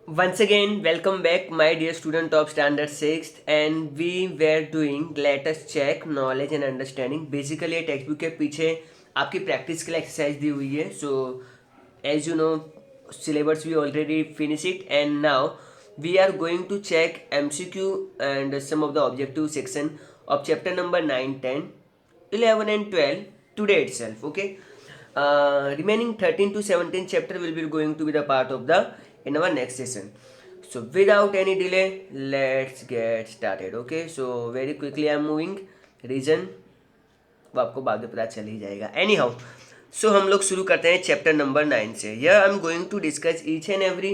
Once again, welcome back, my dear student of standard 6th, and we were doing let us check knowledge and understanding. Basically, ये text book के पीछे आपकी practice के लिए exercise दी हुई है. So, as you know, syllabus we already finished it, and now we are going to check MCQ and some of the objective section of chapter number 9, 10, 11 and 12 today itself. Okay. Remaining 13 to 17 chapter will be going to be the part of the in our next session. So without any delay, let's get started. Okay, so very quickly I'm moving. Reason वो आपको बाद में पता चल ही जाएगा. Any how, सो हम लोग शुरू करते हैं चैप्टर नंबर 9 से. Here I am going to discuss each and every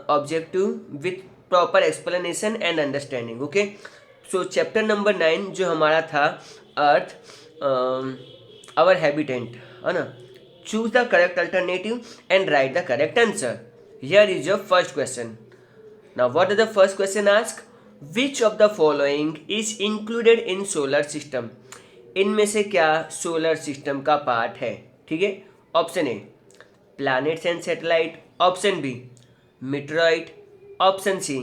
objective with proper explanation and understanding. Okay, so chapter number 9 जो हमारा था अर्थ आवर हैबिटेंट, है ना. Choose the correct alternative and write the correct answer. Here is your first question. Now, what does the first question ask? Which of the following is included in solar system? इनमें से क्या solar system का part है? ठीक है. Option A planets and satellite, option B meteoroid, option C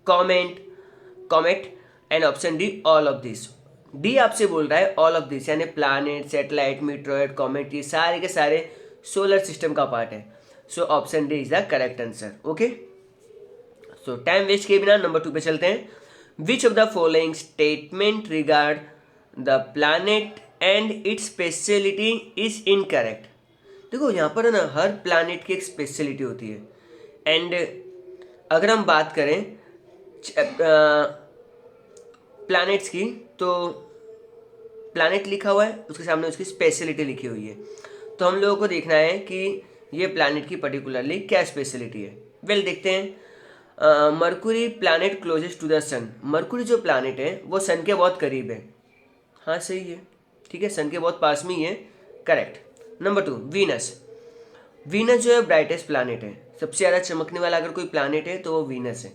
comet and option D all of this. D आपसे बोल रहा है ऑल ऑफ दिस, यानी प्लैनेट, सैटेलाइट, मीटरॉइड, कॉमेट, ये सारे के सारे सोलर सिस्टम का पार्ट है. So option D is the correct answer. Okay, so time waste किए बिना नंबर 2 पे चलते हैं. Which of the following statement regard the planet and it's speciality is incorrect. देखो यहाँ पर है ना, हर प्लैनेट की एक स्पेशलिटी होती है. एंड अगर हम बात करें प्लैनेट्स की, तो प्लैनेट लिखा हुआ है, उसके सामने उसकी स्पेशलिटी लिखी हुई है. तो हम लोगों को देखना है कि ये प्लैनेट की पर्टिकुलरली क्या स्पेशलिटी है. वेल, देखते हैं. Mercury planet closest to the sun. Mercury जो प्लैनेट है वो सन के बहुत करीब है. हाँ, सही है. ठीक है, सन के बहुत पास में ही है. करेक्ट. Number 2 Venus. वीनस जो है ब्राइटेस्ट प्लैनेट है, सबसे ज़्यादा चमकने वाला अगर कोई प्लैनेट है तो वो वीनस है.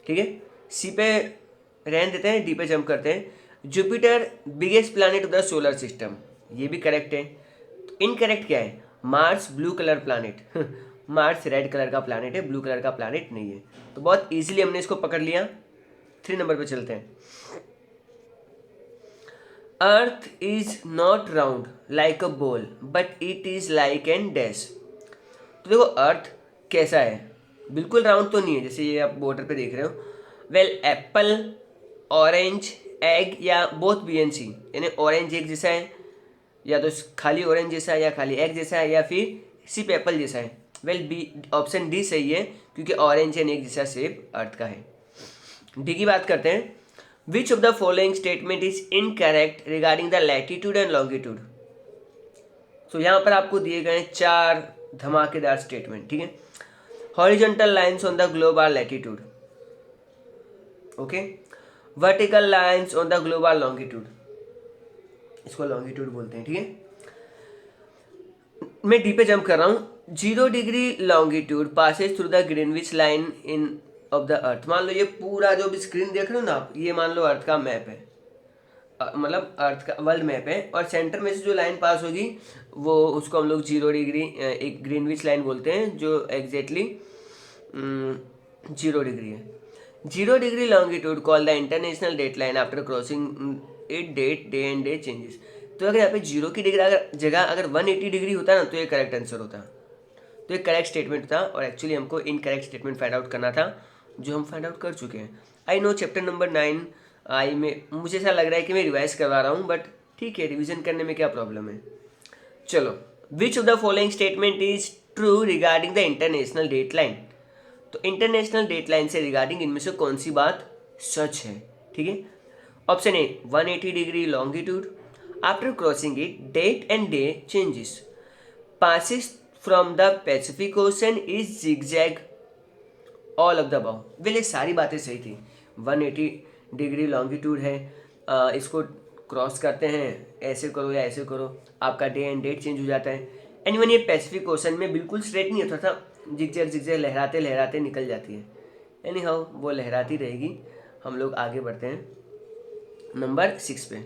ठीक है, सी पे रहने देते हैं, डी पे जंप करते हैं. Jupiter biggest planet of the solar system, ये भी करेक्ट है. इनकरेक्ट क्या है? Mars blue colour planet. Mars red colour का प्लैनेट है, ब्लू कलर का प्लैनेट नहीं है. तो बहुत इजीली हमने इसको पकड़ लिया. 3 नंबर पे चलते हैं. Earth is not round like a ball but it is like an dash. तो देखो अर्थ कैसा है, बिल्कुल राउंड तो नहीं है जैसे ये आप बॉर्डर पे देख रहे हो. वेल, एप्पल, ऑरेंज, एग या बोथ बी एंड सी, यानी ऑरेंज एग जैसा है, या तो खाली ऑरेंज जैसा है, या खाली एग जैसा है, या फिर सिर्फ एप्पल जैसा है. वेल, बी ऑप्शन डी सही है, क्योंकि ऑरेंज एंड एग जैसा शेप अर्थ का है. डी की बात करते हैं. Which of the following statement is incorrect regarding the latitude and longitude. तो यहाँ पर आपको दिए गए 4 धमाकेदार स्टेटमेंट. ठीक है. Horizontal lines on the globe are latitude. Okay. Vertical lines on the globe are longitude, इसको लॉन्गिट्यूड बोलते हैं. ठीक है, मैं डी पे जंप कर रहा हूँ. 0 degree longitude Passage through the Greenwich line in of the अर्थ. मान लो ये पूरा जो भी स्क्रीन देख रहे हो ना आप, ये मान लो अर्थ का मैप है, मतलब अर्थ का वर्ल्ड मैप है, और सेंटर में से जो लाइन पास होगी वो उसको हम लोग 0 डिग्री एक ग्रीनविच लाइन बोलते हैं, जो एग्जैक्टली 0 डिग्री है. 0 degree longitude call the international date line after crossing it date day and day changes. तो अगर यहाँ पे 0 की डिग्री जगह अगर 180 डिग्री होता ना, तो ये करेक्ट आंसर होता. तो ये करेक्ट स्टेटमेंट था, और एक्चुअली हमको इनकरेक्ट स्टेटमेंट फाइंड आउट करना था, जो हम फाइंड आउट कर चुके हैं. आई नो चैप्टर नंबर 9 आई में मुझे ऐसा लग रहा है कि मैं रिवाइज करवा रहा हूँ, बट ठीक है, रिविजन करने में क्या प्रॉब्लम है. चलो, which of the following statement is true regarding the international date line. तो इंटरनेशनल डेट लाइन से रिगार्डिंग इनमें से कौन सी बात सच है. ठीक है. Option A 180 degree longitude, after crossing it date and day changes, passes from the Pacific Ocean is zigzag, all of the above. Well, ये सारी बातें सही थी. 180 डिग्री लॉन्गिट्यूड है, इसको क्रॉस करते हैं, ऐसे करो या ऐसे करो, आपका डे एंड डेट चेंज हो जाता है. एनीवन, ये पैसिफिक ओशन में बिल्कुल स्ट्रेट नहीं होता था, जिगजैग जिगजैग लहराते लहराते निकल जाती है. एनी हाउ, वो लहराती रहेगी. हम लोग आगे बढ़ते हैं नंबर 6 पे.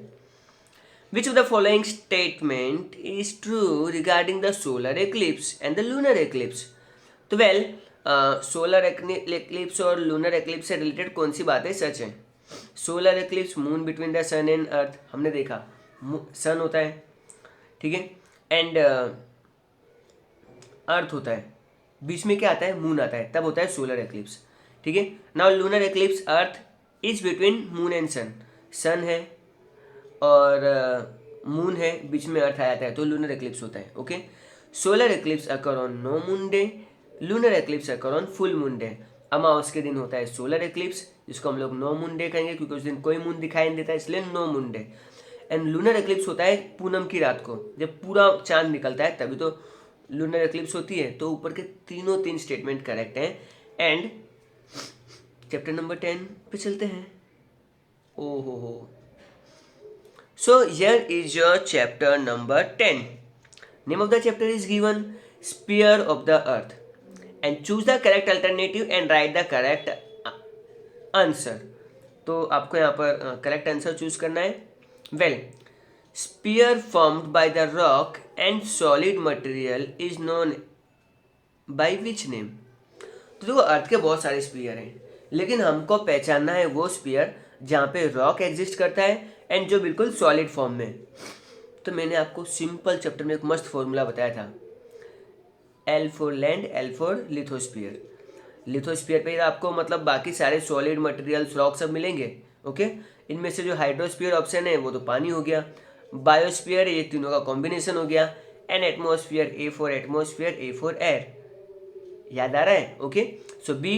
Which of the following statement is true regarding the solar eclipse and the lunar eclipse? तो वेल, सोलर एक्लिप्स और लूनर एक्लिप्स से रिलेटेड कौन सी बातें सच है? Solar eclipse, moon between the sun and earth, हमने देखा सन होता है, ठीक है, एंड अर्थ होता है, बीच में क्या आता है? मून आता है, तब होता है सोलर एक्लिप्स, ठीक है। Now lunar eclipse, earth is between moon and sun, sun है और मून है, बीच में अर्थ आ जाता है, तो लूनर एक्लिप्स होता है, okay. Solar eclipse occur on no moon day, lunar eclipse occur on full moon day. अमावस के दिन होता है सोलर एक्लिप्स, जिसको हम लोग नो मून डे कहेंगे, क्योंकि उस दिन कोई मून दिखाई नहीं देता, इसलिए no moon day. And lunar eclipse होता है पूनम की रात को, जब पूरा चांद निकलता है तभी तो लूनर एक्लिप्स होती है। तो ऊपर के तीन स्टेटमेंट करेक्ट हैं। एंड चैप्टर नंबर 10 पे चलते हैं। ओहो हो, so here is your chapter number 10. Name of the chapter is given, sphere of the earth, and choose the correct alternative and write the correct answer. तो आपको यहाँ पर करेक्ट आंसर चूज करना है। Well, sphere formed by the rock and solid material is known by which name? तो देखो, अर्थ के बहुत सारे स्पीयर हैं, लेकिन हमको पहचानना है वो स्पीयर जहाँ पे रॉक एग्जिस्ट करता है एंड जो बिल्कुल सॉलिड फॉर्म में। तो मैंने आपको सिंपल चैप्टर में एक मस्त फॉर्मूला बताया था, L for land, L for lithosphere. Lithosphere पे आपको मतलब बाकी सारे सॉलिड मटेरियल्स, रॉक सब मिलेंगे, ओके। इनमें से जो हाइड्रोस्फीयर ऑप्शन है वो तो पानी हो गया, बायोस्फीयर ये तीनों का कॉम्बिनेशन हो गया, and atmosphere, A for atmosphere, A for air. याद आ रहा है? Okay, so B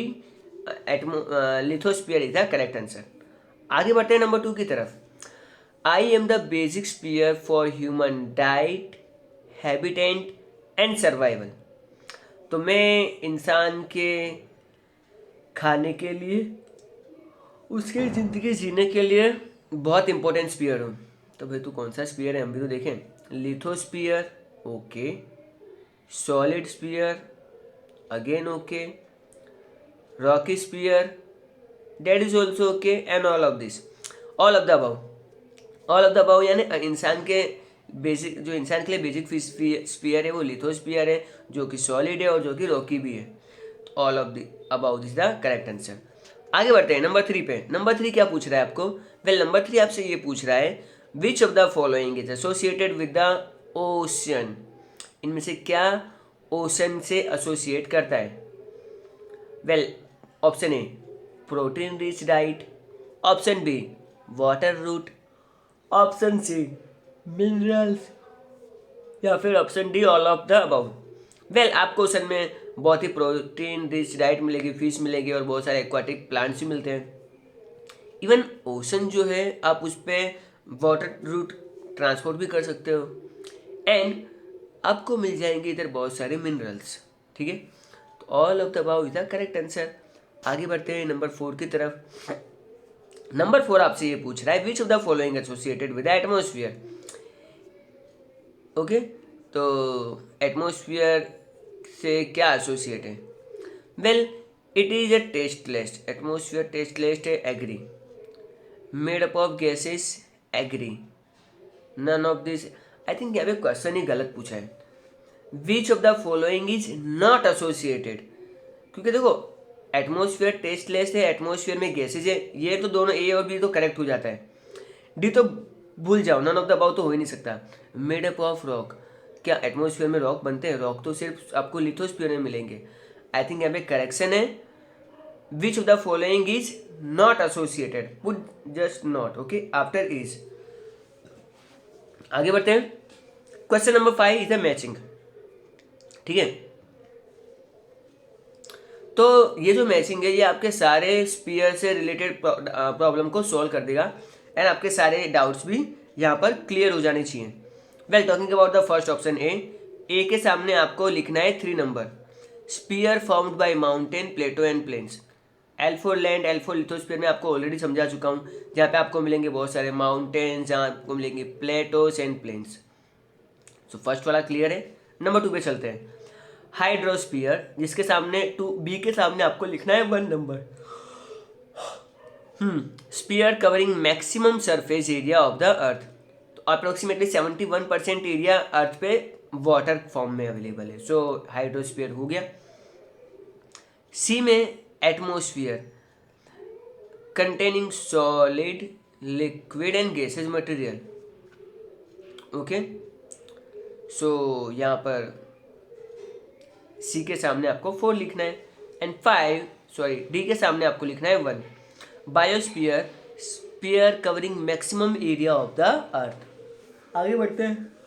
lithosphere is the correct answer. आगे बढ़ते हैं नंबर 2 की तरफ। I am the basic sphere for human diet, habitat and survival. तो मैं इंसान के खाने के लिए, उसके ज़िंदगी जीने के लिए बहुत इंपॉर्टेंट स्पीयर हूँ। तो भाई तू कौन सा स्पीयर है हम भी तो देखें। Lithosphere, okay. Solid sphere, again okay. Rocky sphere, that is also okay. And all of this, all of the above. All of the above यानी इंसान के बेसिक, जो इंसान के लिए बेसिक स्पीयर है वो लिथोस्फीयर है, जो कि सॉलिड है और जो कि रॉकी भी है। तो all of the above is the correct answer. आगे बढ़ते हैं नंबर 3 पे। नंबर 3 क्या पूछ रहा है आपको? वेल, नंबर 3 आपसे ये पूछ रहा है, which of the following is associated with the ocean? इनमें से क्या ओशन से एसोसिएट करता है? Well, option A protein rich diet, option B water route, option C minerals, या फिर option D all of the above. Well, आपको ocean में बहुत ही प्रोटीन रिच डाइट मिलेगी, फिश मिलेगी और बहुत सारे एक्वाटिक प्लांट्स भी मिलते हैं। इवन ओशन जो है आप उस पर वाटर रूट ट्रांसपोर्ट भी कर सकते हो, एंड आपको मिल जाएंगे इधर बहुत सारे मिनरल्स, ठीक है। तो all of the above is the correct answer. आगे बढ़ते हैं नंबर 4 की तरफ। नंबर 4 आपसे ये पूछ रहा है, which of the following associated with atmosphere? Okay, तो एटमोस्फियर से क्या एसोसिएट है? Well, it is a tasteless, atmosphere tasteless है, agree. Made up of gases, agree. None of this, I think यहाँ पे क्वेश्चन ही गलत पूछा है। Which of the following is not associated? क्योंकि देखो, एटमोस्फियर टेस्टलेस है, एटमोस्फियर में गैसेज है, ये तो दोनों ए और बी तो करेक्ट हो जाता है। डी तो भूल जाओ, नन ऑफ द अबव तो हो ही नहीं सकता। मेड अप ऑफ रॉक, क्या एटमोस्फियर में रॉक बनते हैं? रॉक तो सिर्फ आपको लिथोस्फीयर में मिलेंगे। आई थिंक यहाँ पे करेक्शन है, which of the following is not associated, put just not, okay, after is. आगे बढ़ते हैं। Question number 5 is the matching, ठीक है। तो ये जो मैचिंग है ये आपके सारे स्पीयर से रिलेटेड प्रॉब्लम को सॉल्व कर देगा, एंड आपके सारे डाउट्स भी यहाँ पर क्लियर हो जाने चाहिए। Well, talking about the first option A के सामने आपको लिखना है 3 number. Sphere formed by mountain, plateau and plains. L for land, L for lithosphere में आपको ऑलरेडी समझा चुका हूँ, जहाँ पे आपको मिलेंगे बहुत सारे माउंटेन्स, जहाँ आपको मिलेंगे plateaus and plains. So first वाला क्लियर है। नंबर 2 पे चलते हैं। हाइड्रोस्फीयर, जिसके सामने 2B के सामने आपको लिखना है 1 number. Sphere covering maximum surface area of the earth, तो अप्रोक्सीमेटली 71% एरिया अर्थ पे वाटर फॉर्म में अवेलेबल है। सो हाइड्रोस्फीयर हो गया। सी में atmosphere containing solid liquid and gases material. Okay, so यहाँ पर सी के सामने आपको 4 लिखना है एंड 5 सॉरी डी के सामने आपको लिखना है 1। Biosphere sphere covering maximum area of the अर्थ। आगे बढ़ते हैं।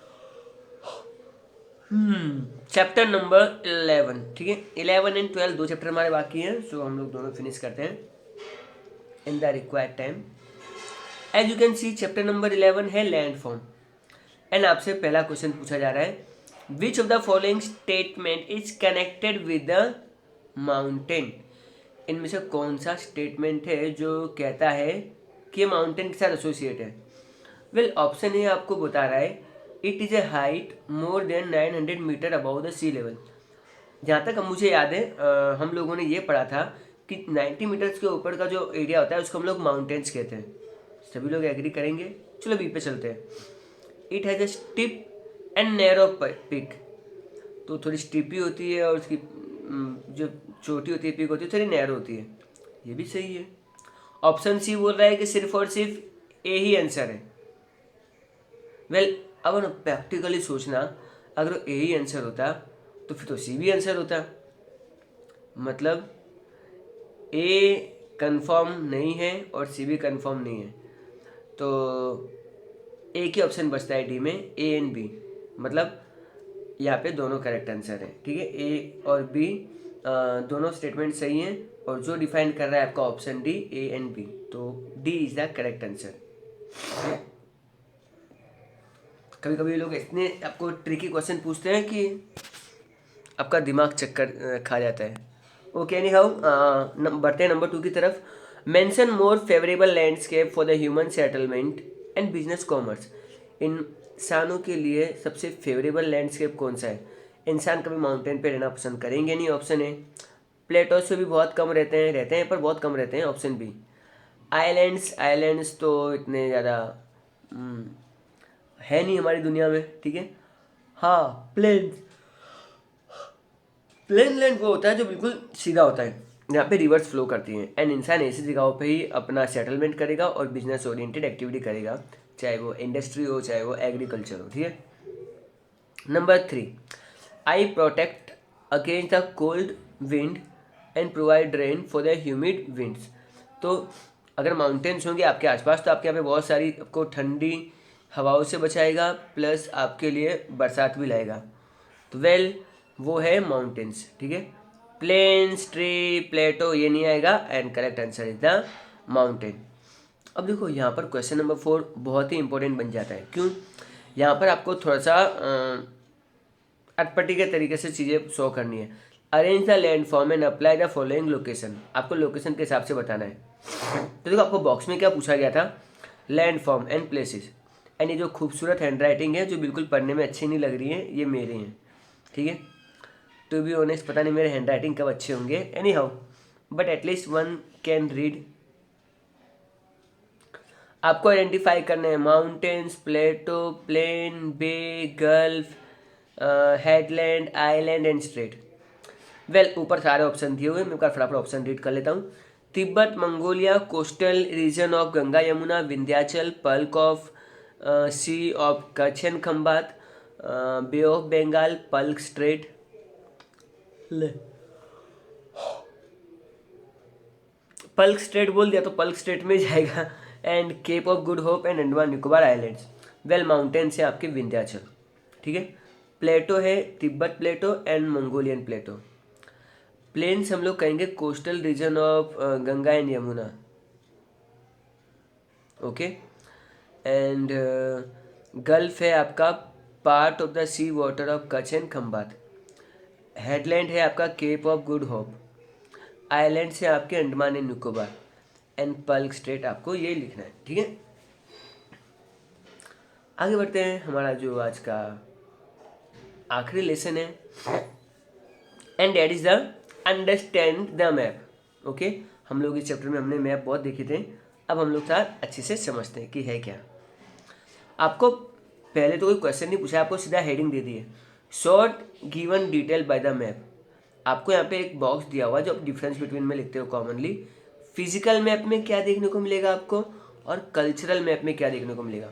चैप्टर नंबर 11, ठीक है। 11 एंड 12 दो चैप्टर हमारे बाकी हैं, सो हम लोग दोनों फिनिश करते हैं in the required time. As you can see chapter number 11 है लैंडफॉर्म एंड आपसे पहला क्वेश्चन पूछा जा रहा है which of the following statement is connected with the mountain. इनमें से कौन सा स्टेटमेंट है जो कहता है कि माउंटेन के साथ एसोसिएट है। वेल ऑप्शन ए आपको बता रहा है it is a height more than 900 meter above the sea level. जहाँ तक मुझे याद है हम लोगों ने ये पढ़ा था कि 90 मीटर्स के ऊपर का जो एरिया होता है उसको हम लोग माउंटेन्स कहते हैं। सभी लोग एग्री करेंगे। चलो बी पे चलते हैं। It has a steep and narrow peak, तो थोड़ी स्टिपी होती है और उसकी जो छोटी होती है पिक होती है थोड़ी नैरो होती है। ये भी सही है। ऑप्शन सी बोल रहा है कि सिर्फ और सिर्फ ए ही आंसर है। वेल अब ना प्रैक्टिकली सोचना, अगर ए ही आंसर होता तो फिर तो सी भी आंसर होता। मतलब ए कंफर्म नहीं है और सी भी कंफर्म नहीं है, तो एक ही ऑप्शन बचता है डी में, ए एंड बी। मतलब यहाँ पे दोनों करेक्ट आंसर है, ठीक है। ए और बी दोनों स्टेटमेंट सही हैं और जो डिफाइन कर रहा है आपका option D, A and B, तो D is the correct answer. कभी कभी लोग इतने आपको ट्रिकी क्वेश्चन पूछते हैं कि आपका दिमाग चक्कर खा जाता है। ओके, एनी हाउ बढ़ते हैं नंबर 2 की तरफ। Mention more favourable landscape for the human settlement and business commerce. इंसानों के लिए सबसे फेवरेबल लैंडस्केप कौन सा है। इंसान कभी माउंटेन पे रहना पसंद करेंगे नहीं, ऑप्शन ए। प्लेटोज पे भी बहुत कम रहते हैं पर बहुत कम रहते हैं, ऑप्शन बी। आइलैंड्स तो इतने ज़्यादा है नहीं हमारी दुनिया में, ठीक है। हाँ, प्लेन लैंड वो होता है जो बिल्कुल सीधा होता है, यहाँ पे रिवर्स फ्लो करती हैं एंड इंसान ऐसी जगहों पे ही अपना सेटलमेंट करेगा और बिजनेस ओरिएंटेड एक्टिविटी करेगा, चाहे वो इंडस्ट्री हो चाहे वो एग्रीकल्चर हो, ठीक है। Number 3, I protect against the cold wind and provide rain for the humid winds. तो अगर माउंटेन्स होंगे आपके आसपास तो आपके यहाँ पे बहुत सारी आपको ठंडी हवाओं से बचाएगा, प्लस आपके लिए बरसात भी लाएगा। तो वेल वो है माउंटेन्स, ठीक है। प्लेन्स, ट्री, प्लेटो ये नहीं आएगा and correct answer is the mountain. अब देखो यहाँ पर क्वेश्चन नंबर 4 बहुत ही इंपॉर्टेंट बन जाता है। क्यों? यहाँ पर आपको थोड़ा सा अटपटी के तरीके से चीज़ें शो करनी है। Arrange the land form and apply the following location. आपको लोकेशन के हिसाब से बताना है। तो देखो आपको बॉक्स में क्या पूछा गया था, land form and places. And ये जो खूबसूरत हैंड राइटिंग है जो बिल्कुल पढ़ने में अच्छी नहीं लग रही है, ये मेरे हैं, ठीक है। टू बी ऑनेस्ट पता नहीं मेरे हैंड राइटिंग कब अच्छे होंगे, anyhow but at least one can read. आपको आइडेंटिफाई करना है mountains, plateau, plain, bay, gulf, headland, island and strait. Well ऊपर सारे ऑप्शन दिए हुए, मैं एक बार फटाफट ऑप्शन रीड कर लेता हूँ। Tibet, Mongolia, coastal region of Ganga Yamuna, Vindhyachal, Palk of sea of Kutch and Khambhat, bay of Bengal, Palk strait. Palk strait बोल दिया तो पल्क स्ट्रेट में जाएगा। And cape of good hope and Andaman Nicobar islands. Well mountains है आपके विंध्याचल, ठीक है। प्लेटो है Tibet plateau and Mongolian plateau. Plains हम लोग कहेंगे coastal region of Ganga and Yamuna, okay. And gulf है आपका part of the sea water of Kutch and Khambhat. Headland है आपका cape of good hope. Island से आपके Andaman and Nicobar and Palk strait. आपको ये लिखना है, ठीक है। आगे बढ़ते हैं। हमारा जो आज का आखिरी लेसन है and that is the understand the map, okay. हम लोग इस चैप्टर में हमने मैप बहुत देखे थे, अब हम लोग साथ अच्छे से समझते हैं कि है क्या। आपको पहले तो कोई क्वेश्चन नहीं पूछा, आपको सीधा हेडिंग दे दी है, short given detail by the map. आपको यहाँ पे एक बॉक्स दिया हुआ है जो आप डिफरेंस बिटवीन में लिखते हो कॉमनली। फिजिकल मैप में क्या देखने को मिलेगा आपको और कल्चरल मैप में क्या देखने को मिलेगा।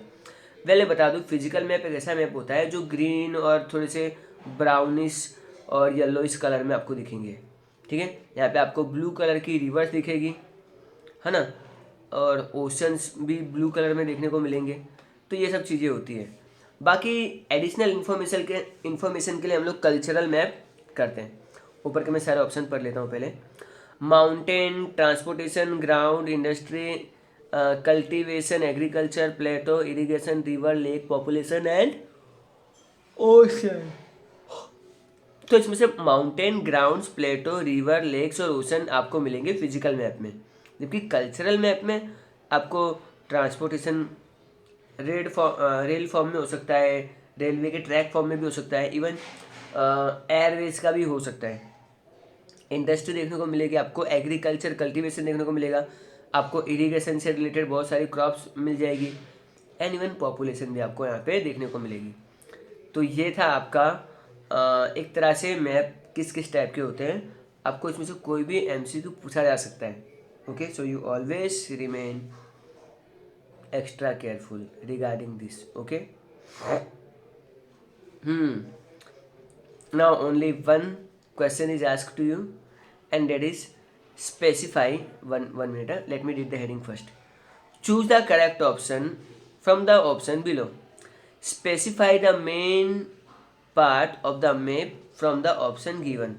मैं बता दूँ, फिजिकल मैप एक ऐसा मैप होता है जो ग्रीन और थोड़े से ब्राउनिश और येलोइश कलर में आपको दिखेंगे। ठीक है, यहाँ पे आपको ब्लू कलर की रिवर्स दिखेगी, है ना, और ओशंस भी ब्लू कलर में देखने को मिलेंगे। तो ये सब चीज़ें होती है। बाकी एडिशनल इन्फॉर्मेशन के लिए हम लोग कल्चरल मैप करते हैं। ऊपर के मैं सारे ऑप्शन पढ़ लेता हूँ पहले। Mountain, transportation, ground, industry, cultivation, agriculture, plateau, irrigation, river, lake, population and ocean. तो इसमें से mountain, grounds, plateau, river, lakes और ओशन आपको मिलेंगे फिजिकल मैप में। जबकि कल्चरल मैप में आपको ट्रांसपोर्टेशन रेल फॉर्म में हो सकता है, रेलवे के ट्रैक फॉर्म में भी हो सकता है, इवन एयरवेज का भी हो सकता है। इंडस्ट्री देखने को मिलेगी आपको, एग्रीकल्चर कल्टीवेशन देखने को मिलेगा आपको, इरिगेशन से रिलेटेड बहुत सारी क्रॉप्स मिल जाएगी, एंड इवन पॉपुलेशन भी आपको यहाँ पे देखने को मिलेगी। तो ये था आपका एक तरह से मैप किस किस टाइप के होते हैं। आपको इसमें से कोई भी एमसीक्यू पूछा जा सकता है। Okay, so you always remain extra careful regarding this. Okay, now only one question is asked to you, and that is specify one minute. Let me read the heading first. Choose the correct option from the option below. Specify the main part of the map from the option given.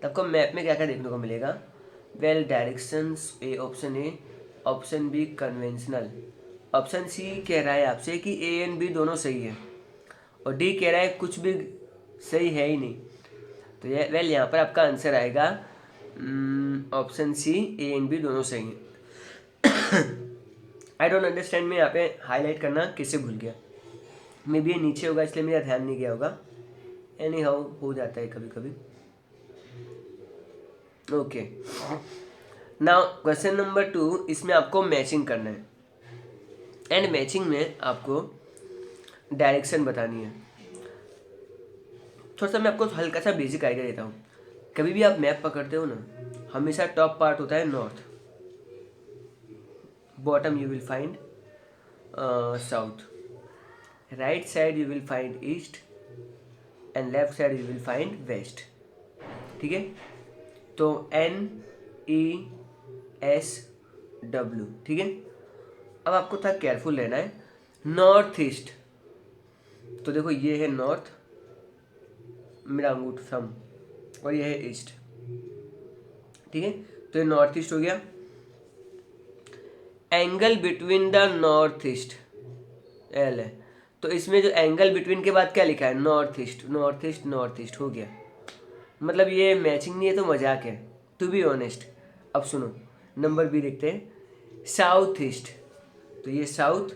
आपको map में क्या क्या देखने को मिलेगा? Well, directions A, option A, option B conventional, option C कह रहा है आपसे कि ए एंड बी दोनों सही है, और डी कह रहा है कुछ भी सही है ही नहीं। तो ये वेल यहाँ पर आपका आंसर आएगा option C, A and B दोनों सही हैं। आई डोंट अंडरस्टैंड, मैं यहाँ पे हाईलाइट करना कैसे भूल गया। मे बी ये नीचे होगा इसलिए मेरा ध्यान नहीं गया होगा। एनी हाउ हो जाता है कभी कभी। ओके, नाउ क्वेश्चन नंबर 2, इसमें आपको मैचिंग करना है, एंड मैचिंग में आपको डायरेक्शन बतानी है। थोड़ा सा मैं आपको हल्का सा बेसिक आइडिया देता हूँ। कभी भी आप मैप पकड़ते हो ना, हमेशा टॉप पार्ट होता है north, bottom you will find south, right side you will find east, and left side you will find west. ठीक है, तो NESW। ठीक है, अब आपको थोड़ा केयरफुल रहना है। नॉर्थ ईस्ट, तो देखो ये है नॉर्थ, मेरा अंगूठ थंब, और ये है ईस्ट। ठीक है, तो ये नॉर्थ ईस्ट हो गया। Angle between the north east L है, तो इसमें जो एंगल बिटवीन के बाद क्या लिखा है? North east, north east, north east हो गया। मतलब ये मैचिंग नहीं है तो मजाक है, टू बी ऑनेस्ट। अब सुनो, नंबर बी देखते हैं। साउथ ईस्ट, तो ये साउथ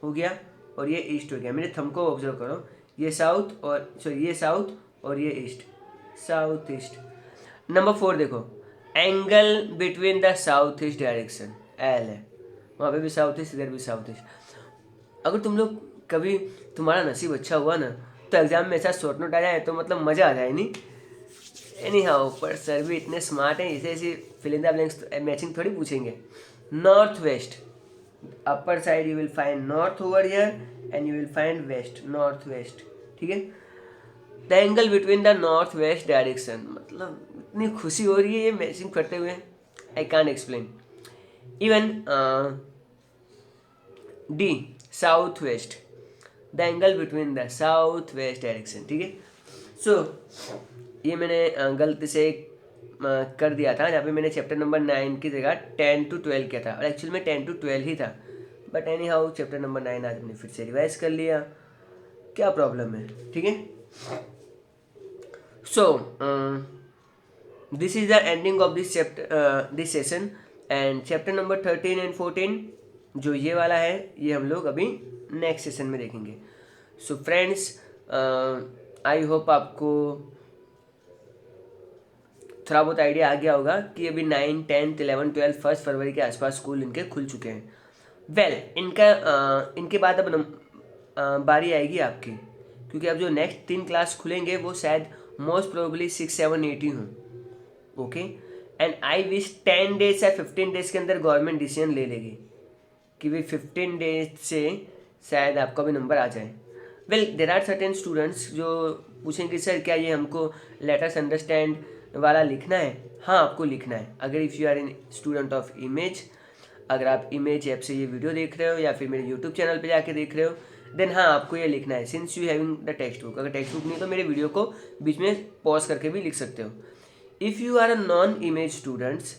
हो गया और ये ईस्ट हो गया। मेरे थंब को ऑब्जर्व करो, ये साउथ और सॉरी ये साउथ और ये ईस्ट, साउथ ईस्ट। नंबर 4 देखो, angle between the south east direction L है, वहाँ पे भी साउथ ईस्ट, इधर भी साउथ ईस्ट। अगर तुम लोग कभी तुम्हारा नसीब अच्छा हुआ ना तो एग्जाम में ऐसा शॉर्ट नोट आ जाए तो मतलब मज़ा आ जाए नहीं। एनी हाउ, पर सर भी इतने स्मार्ट हैं, इसे ऐसी fill in the blanks matching थोड़ी पूछेंगे। North west, upper side you will find north over here and you will find west, north west. ठीक है, the angle between the north west direction, मतलब इतनी खुशी हो रही है ये मैचिंग करते हुए, I can't explain. Even D, south west, the angle between the south west direction. ठीक है, सो ये मैंने गलती से कर दिया था, जहाँ पे मैंने चैप्टर नंबर 9 की जगह 10 to 12 किया था, और एक्चुअल में 10 to 12 ही था। But any how chapter number 9 आज हमने फिर से रिवाइज कर लिया, क्या प्रॉब्लम है? ठीक है, so this is the ending of this chapter, this session. And chapter number 13 and 14 जो ये वाला है, ये हम लोग अभी नेक्स्ट सेशन में देखेंगे। सो फ्रेंड्स, आई होप आपको थोड़ा बहुत आइडिया आ गया होगा कि अभी 9, 10, 11, 12 1 फरवरी के आसपास स्कूल इनके खुल चुके हैं। वेल, इनके बाद अब बारी आएगी आपकी, क्योंकि अब जो नेक्स्ट 3 क्लास खुलेंगे वो शायद मोस्ट प्रोबेबली 6, 7, 8 ही हूँ। Okay, and I wish 10 days या 15 डेज के अंदर गवर्नमेंट डिसीजन ले लेगी कि भाई 15 डेज से शायद आपका भी नंबर आ जाए। Well, there are certain students जो पूछेंगे सर क्या ये हमको लेटर्स अंडरस्टैंड वाला लिखना है? हाँ, आपको लिखना है। अगर if you are in student of image, अगर आप इमेज ऐप से ये वीडियो देख रहे हो या फिर मेरे यूट्यूब चैनल पे जाके देख रहे हो, देन हाँ आपको ये लिखना है। Since you having the text book, अगर टेक्स्ट बुक नहीं तो मेरे वीडियो को बीच में पॉज करके भी लिख सकते हो। If you are a non image students,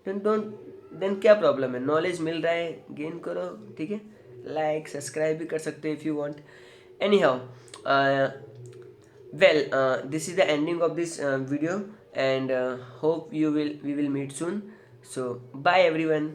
then क्या प्रॉब्लम है? नॉलेज मिल रहा है, गेन करो, ठीक है। लाइक सब्सक्राइब भी कर सकते हो if you want. Any how, well, this is the ending of this video, and hope we will meet soon. So bye everyone.